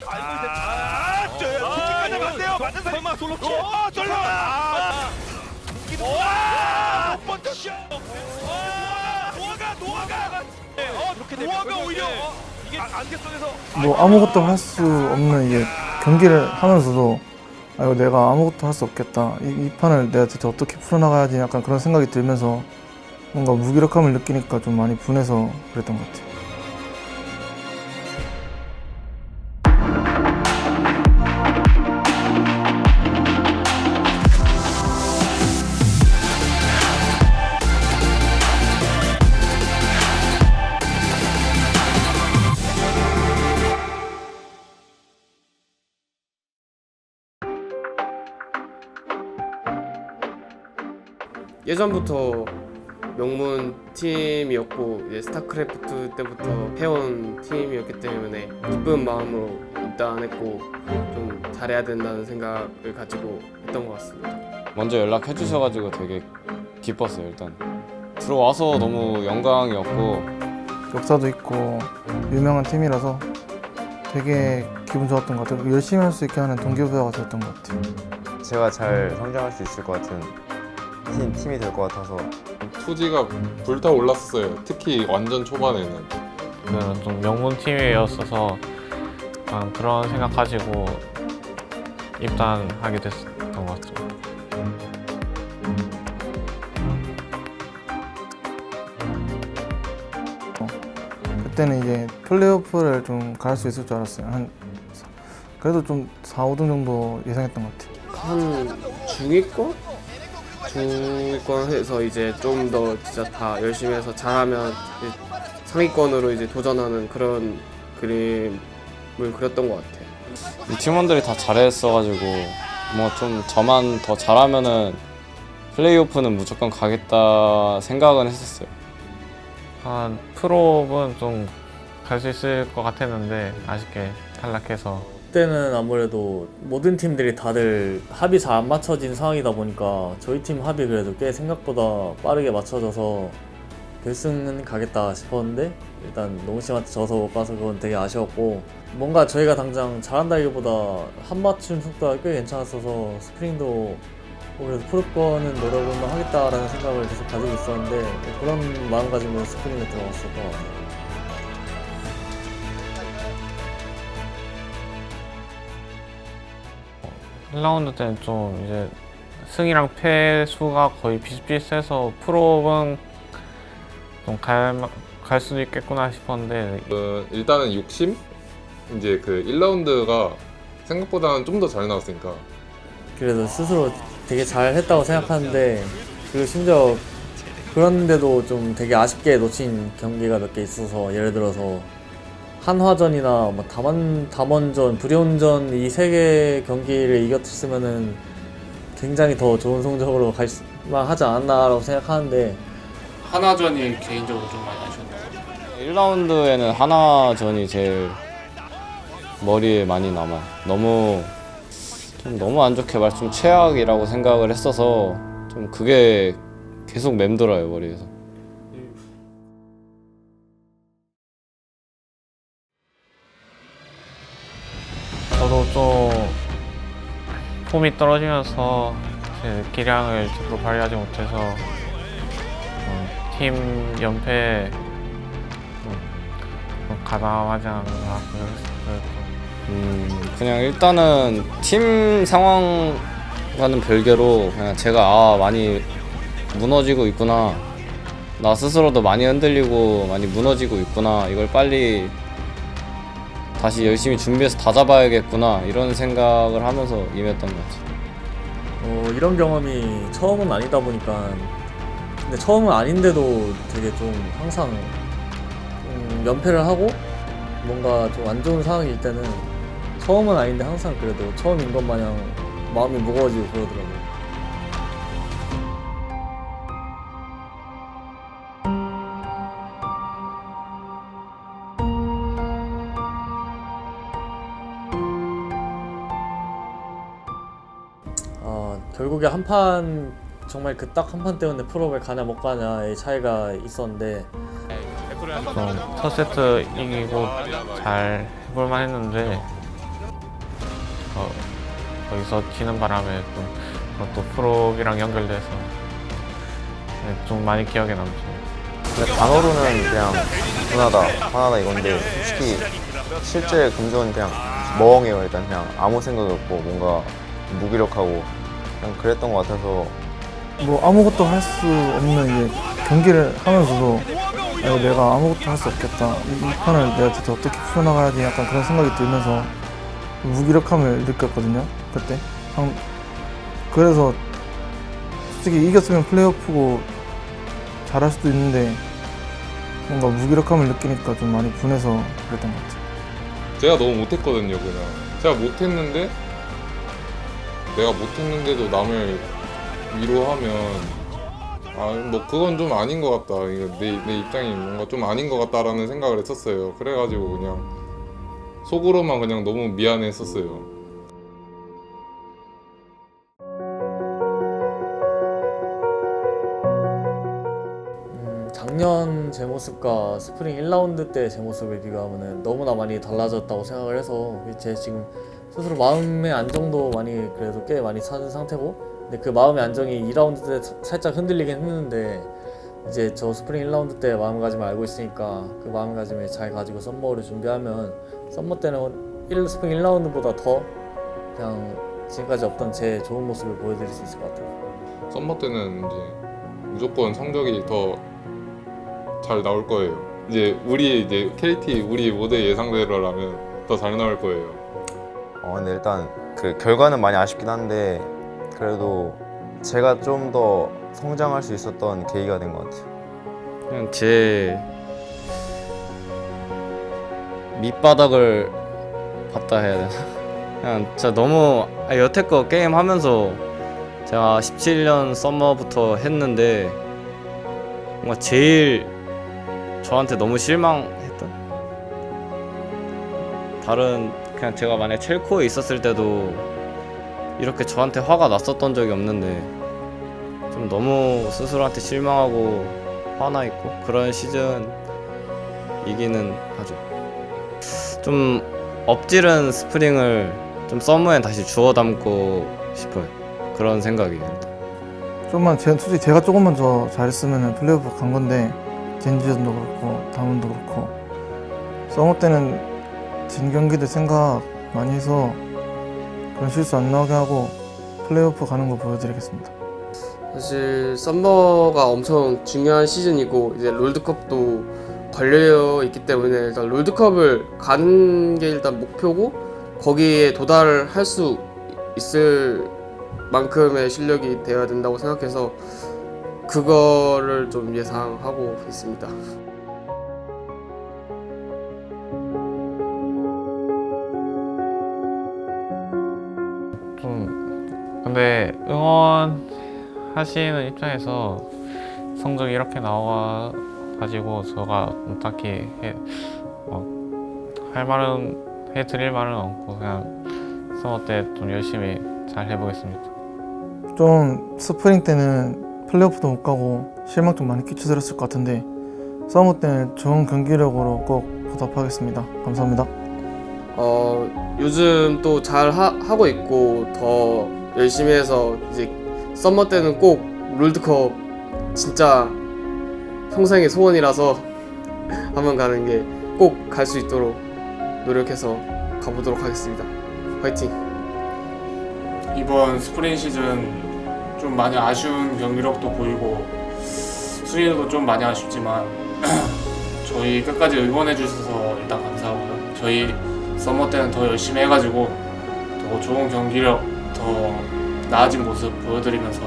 솔직까지 안 돼요. 맞는 사람. 설마 솔로 킬. 솔로. 못 번쩍 슛. 노아가. 이렇게 되면 노아가 오히려 이게 안개 속에서 뭐 아무것도 할 수 없는 이게 경기를 하면서도 아 이거 내가 아무것도 할 수 없겠다. 이 판을 내가 대체 어떻게 풀어나가야지 약간 그런 생각이 들면서 뭔가 무기력함을 느끼니까 좀 많이 분해서 그랬던 것 같아요. 예전부터 명문 팀이었고 이제 스타크래프트 때부터 해온 팀이었기 때문에 기쁜 마음으로 입단했고 좀 잘해야 된다는 생각을 가지고 했던 것 같습니다. 먼저 연락해 주셔가지고 되게 기뻤어요. 일단 들어와서 너무 영광이었고 역사도 있고 유명한 팀이라서 되게 기분 좋았던 것 같아요. 열심히 할 수 있게 하는 동기부여가 됐던 것 같아요. 제가 잘 성장할 수 있을 것 같은 팀이 될 것 같아서 투지가 불타올랐어요. 특히 완전 초반에는. 좀 명문 팀이었어서 그런 생각 가지고 입단하게 됐던 것 같습니다. 그때는 이제 플레이오프를 좀 갈 수 있을 줄 알았어요. 그래도 좀 4, 5등 정도 예상했던 것 같아요. 한 중위권? 중위권에서 이제 좀 더 진짜 다 열심히 해서 잘하면 이제 상위권으로 이제 도전하는 그런 그림을 그렸던 것 같아요. 이 팀원들이 다 잘했어가지고 뭐 좀 저만 더 잘하면은 플레이오프는 무조건 가겠다 생각은 했었어요. 프로는 좀 갈 수 있을 것 같았는데 아쉽게 탈락해서 그때는 아무래도 모든 팀들이 다들 합이 잘 안 맞춰진 상황이다 보니까 저희 팀 합이 그래도 꽤 생각보다 빠르게 맞춰져서 결승은 가겠다 싶었는데 일단 농심한테 져서 못 가서 그건 되게 아쉬웠고 뭔가 저희가 당장 잘한다기보다 한 맞춤 속도가 꽤 괜찮았어서 스프링도 그래서 프로권은 노려볼만 하겠다라는 생각을 계속 가지고 있었는데 그런 마음가짐으로 스프링에 들어갔을 것 같아요. 1라운드 때는 좀 이제 승이랑 패수가 거의 비슷비슷해서 프로는 좀 갈 수도 있겠구나 싶었는데 일단은 욕심? 이제 그 1라운드가 생각보다는 좀 더 잘 나왔으니까. 그래도 스스로 되게 잘 했다고 생각하는데 그리고 심지어 그런데도 좀 되게 아쉽게 놓친 경기가 몇 개 있어서 예를 들어서 한화전이나 뭐 담원전, 불이온전 이 세 개 경기를 이겼으면은 굉장히 더 좋은 성적으로 갈 만하지 않았나라고 생각하는데 하나전이 개인적으로 좀 많이 아쉬웠나요? 1라운드에는 하나전이 제일 머리에 많이 남아요. 너무 안 좋게 말 좀 최악이라고 생각을 했어서 좀 그게 계속 맴돌아요 머리에서. 저도 좀 폼이 떨어지면서 제 기량을 제대로 발휘하지 못해서 팀 연패에 좀 가담하지 않았나 그냥 일단은 팀 상황과는 별개로 그냥 제가 많이 무너지고 있구나, 나 스스로도 많이 흔들리고 많이 무너지고 있구나, 이걸 빨리 다시 열심히 준비해서 다잡아야겠구나 이런 생각을 하면서 임했던 것 같아요. 이런 경험이 처음은 아니다 보니까 근데 처음은 아닌데도 되게 좀 항상 연패를 하고 뭔가 좀 안 좋은 상황일 때는 처음은 아닌데 항상 그래도 처음인 것 마냥 마음이 무거워지고 그러더라고요. 결국에 한 판 정말 그 딱 한 판 때문에 프로를 가냐 못 가냐의 차이가 있었는데 좀 첫 세트 이기고 잘 해볼만 했는데 거기서 지는 바람에 좀 그것도 프로랑 연결돼서 네, 좀 많이 기억에 남죠. 근데 단어로는 그냥 분하다, 화나다 이건데 솔직히 실제 감정은 그냥 멍해요. 일단 그냥 아무 생각이 없고 뭔가 무기력하고 그냥 그랬던 것 같아서 뭐 아무것도 할 수 없는 이제 경기를 하면서도 아이고 내가 아무것도 할 수 없겠다. 이 판을 내가 대체 어떻게 풀어나가야지 약간 그런 생각이 들면서 무기력함을 느꼈거든요. 그때. 그래서 솔직히 이겼으면 플레이오프고 잘할 수도 있는데 뭔가 무기력함을 느끼니까 좀 많이 분해서 그랬던 것 같아요. 제가 너무 못했거든요. 그냥 제가 못했는데 내가 못했는데도 남을 위로하면 뭐 그건 좀 아닌 것 같다. 이거 내 입장이 뭔가 좀 아닌 것 같다라는 생각을 했었어요. 그래가지고 그냥 속으로만 그냥 너무 미안했었어요. 작년 제 모습과 스프링 1라운드 때 제 모습을 비교하면 너무나 많이 달라졌다고 생각을 해서 제 지금 스스로 마음의 안정도 많이 그래도 꽤 많이 찾은 상태고, 근데 그 마음의 안정이 2라운드 때 살짝 흔들리긴 했는데 이제 저 스프링 1라운드 때 마음가짐을 알고 있으니까 그 마음가짐을 잘 가지고 썸머를 준비하면 썸머 때는 스프링 1라운드보다 더 그냥 지금까지 없던 제 좋은 모습을 보여드릴 수 있을 것 같아요. 썸머 때는 이제 무조건 성적이 더 잘 나올 거예요. 이제 KT 우리 모두의 예상대로라면 더 잘 나올 거예요. 근데 일단 그 결과는 많이 아쉽긴 한데 그래도 제가 좀 더 성장할 수 있었던 계기가 된 것 같아요. 그냥 제 밑바닥을 봤다 해야 되나? 그냥 진짜 너무 여태껏 게임 하면서 제가 17년 썸머부터 했는데 뭔가 제일 저한테 너무 실망했던? 다른 그냥 제가 만약에 첼코에 있었을 때도 이렇게 저한테 화가 났었던 적이 없는데 좀 너무 스스로한테 실망하고 화나 있고 그런 시즌이기는 하죠. 좀 엎질은 스프링을 좀 썸머에 다시 주워 담고 싶어요. 그런 생각이에요. 솔직히 제가 조금만 더 잘했으면 플레이오프 간 건데 젠지전도 그렇고 다문도 그렇고 서머 때는 진 경기들 생각 많이 해서 그런 실수 안 나오게 하고 플레이오프 가는 거 보여드리겠습니다. 사실 썸머가 엄청 중요한 시즌이고 이제 롤드컵도 걸려 있기 때문에 일단 롤드컵을 가는 게 일단 목표고 거기에 도달할 수 있을 만큼의 실력이 되어야 된다고 생각해서 그거를 좀 예상하고 있습니다. 좀 근데 응원하시는 입장에서 성적이 이렇게 나와가지고 제가 딱히 할 말은 해드릴 말은 없고 그냥 서머 때 좀 열심히 잘 해보겠습니다. 좀 스프링 때는 플레이오프도 못 가고 실망 좀 많이 끼쳐드렸을 것 같은데 서머 때는 좋은 경기력으로 꼭 보답하겠습니다. 감사합니다. 요즘 또 잘 하고 있고 더 열심히 해서 이제 썸머 때는 꼭 롤드컵 진짜 평생의 소원이라서 한번 가는 게 꼭 갈 수 있도록 노력해서 가보도록 하겠습니다. 화이팅! 이번 스프링 시즌 좀 많이 아쉬운 경기력도 보이고 순위도 좀 많이 아쉽지만 저희 끝까지 응원해 주셔서 일단 감사하고요. 저희 썸머 때는 더 열심히 해가지고 더 좋은 경기력, 더 나아진 모습 보여드리면서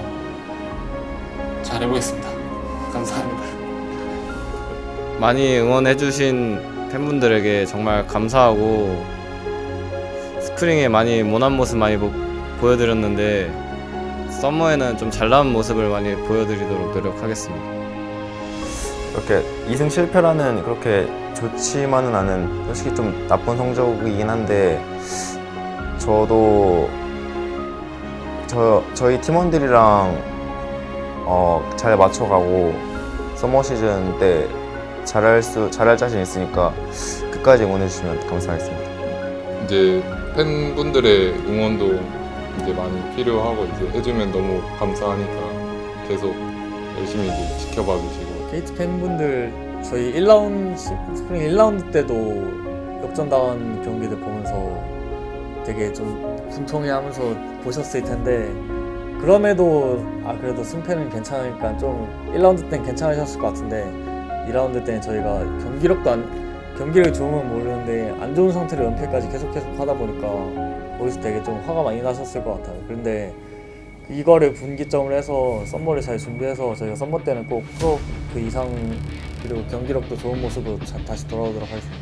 잘 해보겠습니다. 감사합니다. 많이 응원해주신 팬분들에게 정말 감사하고 스프링에 많이 모난 모습 많이 보여드렸는데 썸머에는 좀 잘 나온 모습을 많이 보여드리도록 노력하겠습니다. 이렇게 2승 실패라는 그렇게 좋지만은 않은 솔직히 좀 나쁜 성적이긴 한데 저도 저희 팀원들이랑 잘 맞춰가고 서머 시즌 때 잘할 자신 있으니까 끝까지 응원해 주시면 감사하겠습니다. 이제 팬분들의 응원도 이제 많이 필요하고 이제 해주면 너무 감사하니까 계속 열심히 이제 지켜봐 주시고. KT 팬분들 저희 1라운드 스프링 1라운드 때도 역전당한 경기들 보면서 되게 좀 분통해하면서 보셨을 텐데 그럼에도 그래도 승패는 괜찮으니까 좀 1라운드 때는 괜찮으셨을 것 같은데 2라운드 때는 저희가 경기를 좋으면 모르는데 안 좋은 상태로 연패까지 계속 하다 보니까 거기서 되게 좀 화가 많이 나셨을 것 같아요. 그런데 이거를 분기점을 해서 썸머를 잘 준비해서 저희가 썸머 때는 꼭 프로 그 이상 그리고 경기력도 좋은 모습으로 다시 돌아오도록 하겠습니다.